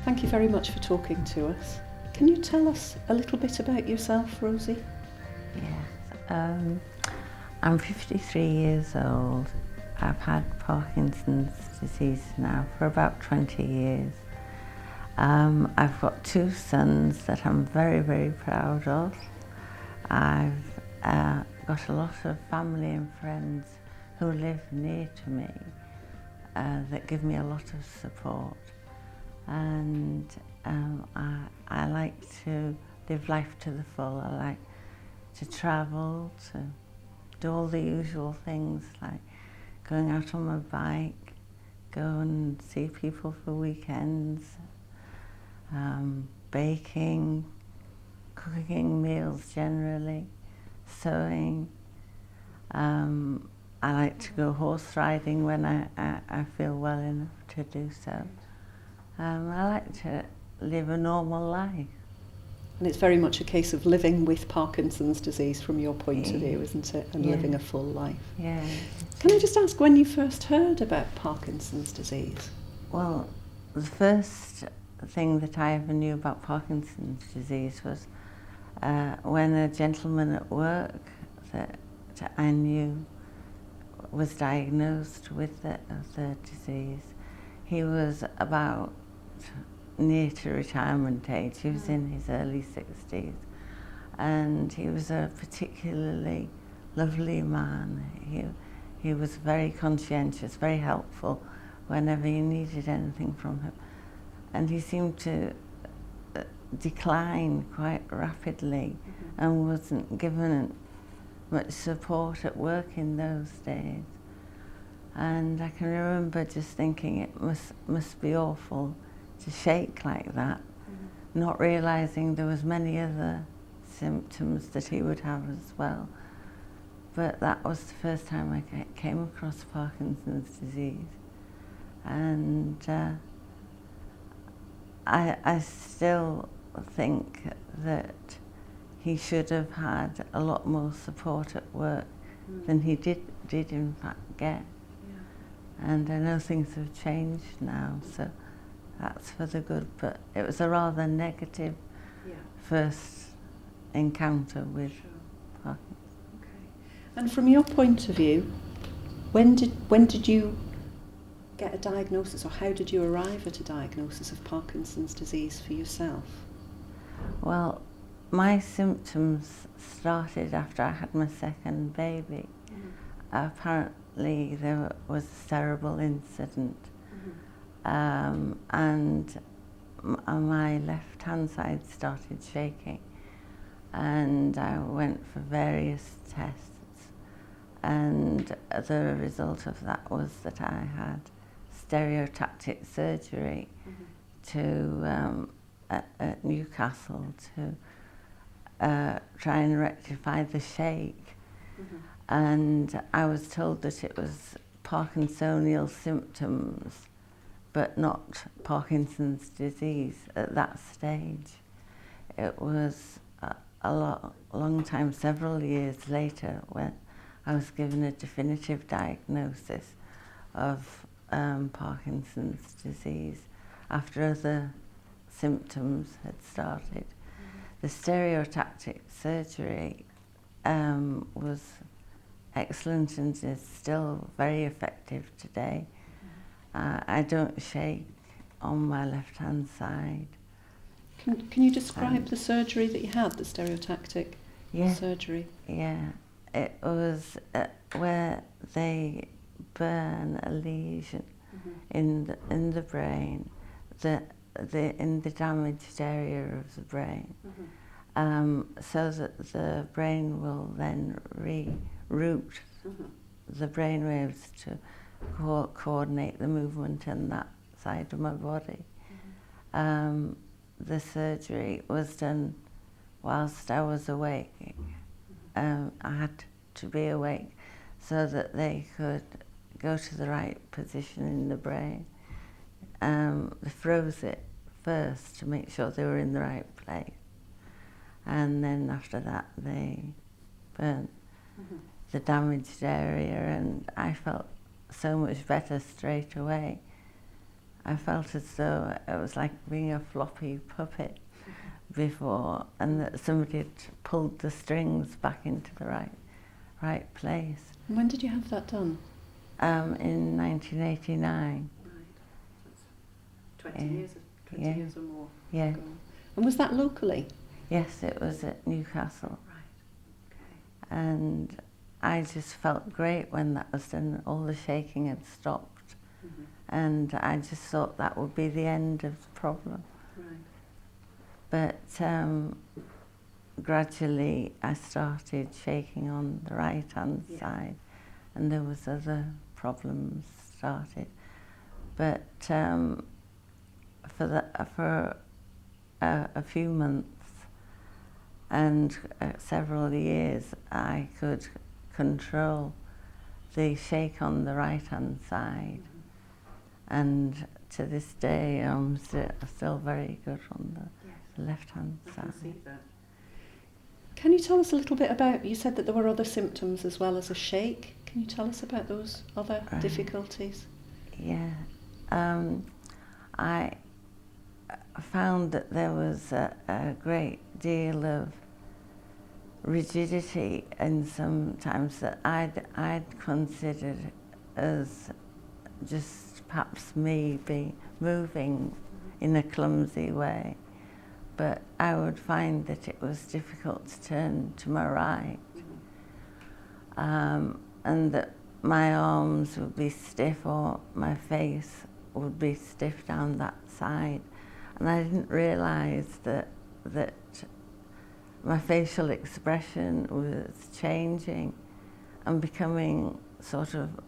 Thank you very much for talking to us. Can you tell us a little bit about yourself, Rosie? Yes, I'm 53 years old. I've had Parkinson's disease now for about 20 years. I've got two sons that I'm very, very proud of. I've got a lot of family and friends who live near to me that give me a lot of support. And I like to live life to the full. I like to travel, to do all the usual things like going out on my bike, go and see people for weekends, baking, cooking meals generally, sewing. I like to go horse riding when I feel well enough to do so. I like to live a normal life. And it's very much a case of living with Parkinson's disease from your point of view, isn't it? And living a full life. Yeah. Can I just ask when you first heard about Parkinson's disease? Well, the first thing that I ever knew about Parkinson's disease was when a gentleman at work that I knew was diagnosed with the disease. He was about near to retirement age. He was in his early 60s, and he was a particularly lovely man. He was very conscientious, very helpful whenever you needed anything from him, and he seemed to decline quite rapidly and wasn't given much support at work in those days. And I can remember just thinking it must be awful to shake like that, not realising there was many other symptoms that he would have as well. But that was the first time I came across Parkinson's disease. And I still think that he should have had a lot more support at work than he did in fact get. And I know things have changed now, so that's for the good, but it was a rather negative first encounter with Parkinson's. Okay. And from your point of view, when did you get a diagnosis, or how did you arrive at a diagnosis of Parkinson's disease for yourself? Well, my symptoms started after I had my second baby. Apparently there was a cerebral incident, and my left hand side started shaking, and I went for various tests, and the result of that was that I had stereotactic surgery at Newcastle to try and rectify the shake. And I was told that it was Parkinsonial symptoms, but not Parkinson's disease at that stage. It was a long time, several years later, when I was given a definitive diagnosis of Parkinson's disease after other symptoms had started. The stereotactic surgery was excellent and is still very effective today. I don't shake on my left hand side. Can you describe the surgery that you had, the stereotactic surgery? Yeah, it was where they burn a lesion in the brain, in the damaged area of the brain, so that the brain will then reroute the brain waves to coordinate the movement in that side of my body. The surgery was done whilst I was awake. I had to be awake so that they could go to the right position in the brain. They froze it first to make sure they were in the right place, and then after that they burnt the damaged area, and I felt so much better straight away. I felt as though it was like being a floppy puppet before, and that somebody had pulled the strings back into the right place. And when did you have that done? In 1989. Right. That's 20 years, 20 years or more Yeah. ago. And was that locally? Yes, it was at Newcastle. Right. Okay. And I just felt great when that was done. All the shaking had stopped. Mm-hmm. And I just thought that would be the end of the problem. Right. But gradually I started shaking on the right hand side, and there was other problems started. But for a few months and several years, I could control the shake on the right hand side. Mm-hmm. And to this day, I'm still very good on the left hand side. I can see that. Can you tell us a little bit about, you said that there were other symptoms as well as a shake. Can you tell us about those other difficulties? Yeah. I found that there was a great deal of rigidity in sometimes that I'd considered as just perhaps me moving in a clumsy way. But I would find that it was difficult to turn to my right, and that my arms would be stiff or my face would be stiff down that side. And I didn't realise that my facial expression was changing and becoming sort of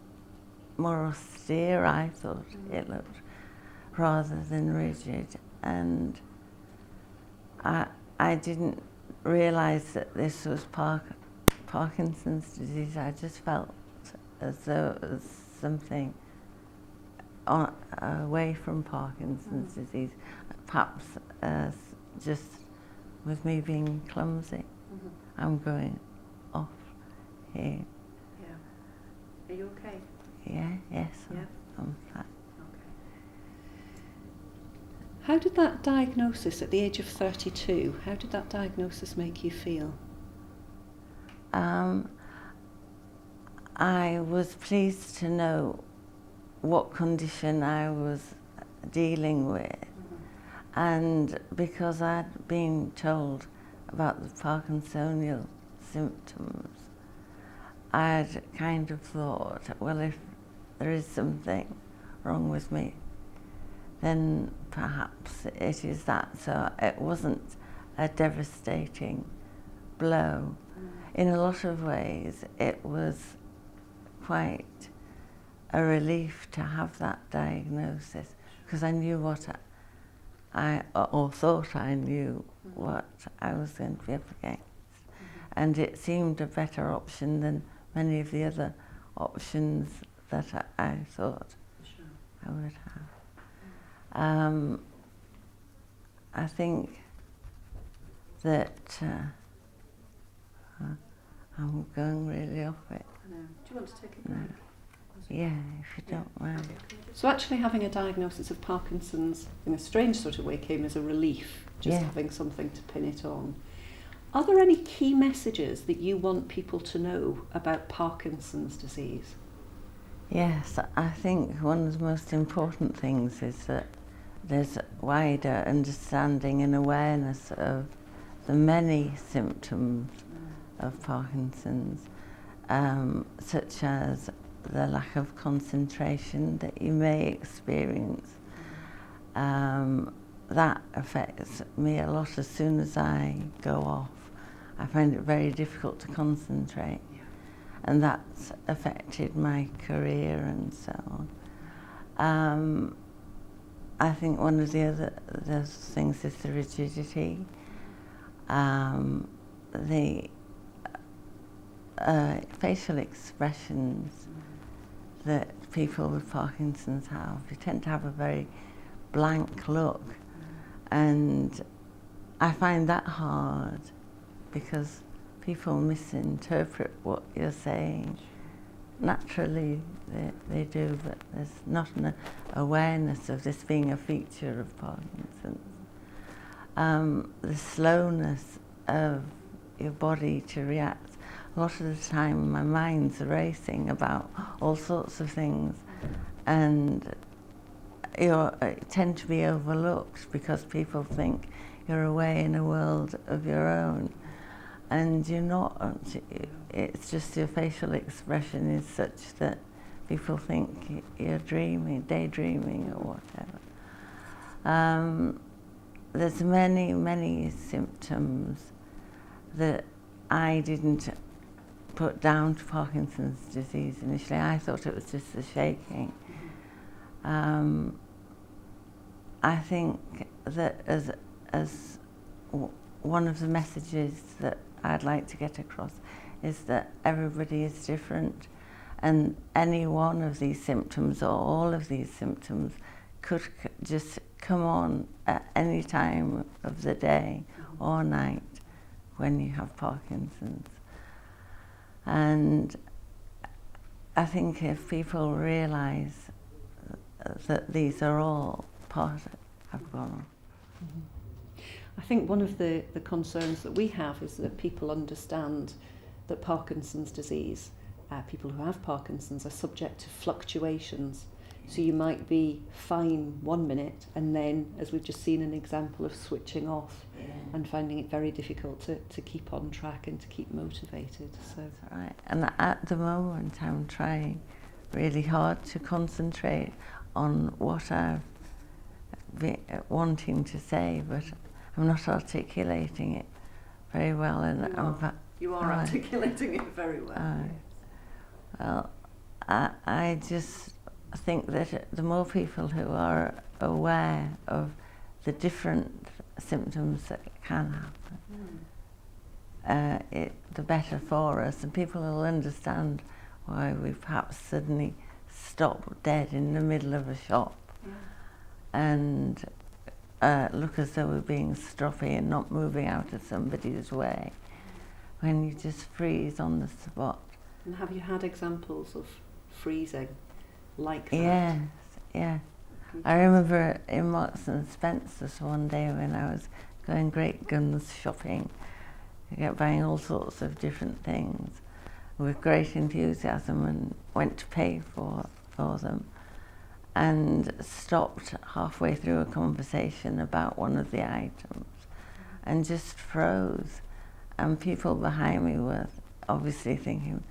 more austere, I thought it looked, rather than rigid. And I didn't realise that this was Parkinson's disease. I just felt as though it was something away from Parkinson's disease, perhaps just with me being clumsy. Mm-hmm. I'm going off here. Yeah. Are you okay? Yeah, yes, yeah. I'm fine. How did that diagnosis at the age of 32, how did that diagnosis make you feel? I was pleased to know what condition I was dealing with. Mm-hmm. And because I'd been told about the Parkinsonian symptoms, I'd kind of thought, well, if there is something wrong with me, then perhaps it is that. So it wasn't a devastating blow. In a lot of ways, it was quite a relief to have that diagnosis, because I knew what or thought I knew what I was going to be up against. And it seemed a better option than many of the other options that I thought I would have. I think that I'm going really off it. I know. Do you want to take a break? Yeah, if you don't mind. So actually having a diagnosis of Parkinson's in a strange sort of way came as a relief, just having something to pin it on. Are there any key messages that you want people to know about Parkinson's disease? Yes, I think one of the most important things is that there's wider understanding and awareness of the many symptoms of Parkinson's, such as the lack of concentration that you may experience. That affects me a lot as soon as I go off. I find it very difficult to concentrate, and that's affected my career and so on. I think one of the other things is the rigidity, the facial expressions that people with Parkinson's have. They tend to have a very blank look, and I find that hard because people misinterpret what you're saying, naturally they do, but there's not an awareness of this being a feature of Parkinson's. The slowness of your body to react. A lot of the time my mind's racing about all sorts of things, and you tend to be overlooked because people think you're away in a world of your own, and you're not. It's just your facial expression is such that people think you're dreaming, daydreaming or whatever. There's many symptoms that I didn't put down to Parkinson's disease initially. I thought it was just the shaking. I think that as one of the messages that I'd like to get across is that everybody is different, and any one of these symptoms or all of these symptoms could just come on at any time of the day or night when you have Parkinson's. And I think if people realise that these are all part of gone. I think one of the concerns that we have is that people understand that Parkinson's disease, people who have Parkinson's are subject to fluctuations. So you might be fine 1 minute and then, as we've just seen an example of, switching off and finding it very difficult to keep on track and to keep motivated. So. That's right. And at the moment I'm trying really hard to concentrate on what I've been wanting to say, but I'm not articulating it very well. And you are articulating it very well. Well, I just think that the more people who are aware of the different symptoms that can happen, the better for us, and people will understand why we perhaps suddenly stop dead in the middle of a shop and look as though we're being stroppy and not moving out of somebody's way, when you just freeze on the spot. And have you had examples of freezing like that? Yes, yeah. I remember in Marks and Spencer's one day when I was going great guns shopping, I kept buying all sorts of different things with great enthusiasm, and went to pay for them, and stopped halfway through a conversation about one of the items and just froze. And people behind me were obviously thinking,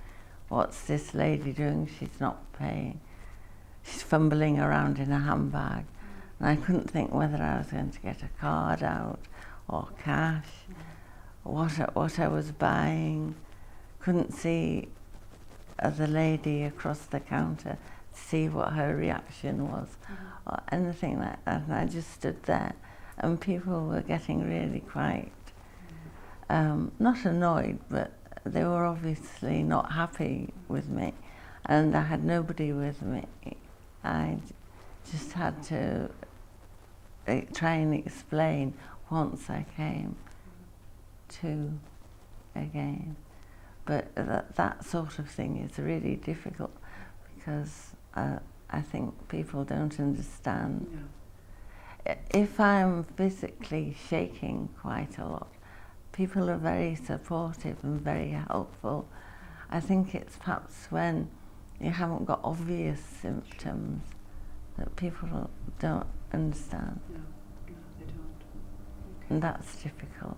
what's this lady doing? She's not paying. She's fumbling around in a handbag. And I couldn't think whether I was going to get a card out or cash, what I was buying. Couldn't see the lady across the counter to see what her reaction was or anything like that. And I just stood there, and people were getting really quite, not annoyed, but they were obviously not happy with me, and I had nobody with me. I just had to try and explain once I came to again. But that sort of thing is really difficult, because I think people don't understand. Yeah. If I'm physically shaking quite a lot, people are very supportive and very helpful. I think it's perhaps when you haven't got obvious symptoms that people don't understand. No, they don't. Okay. And that's difficult.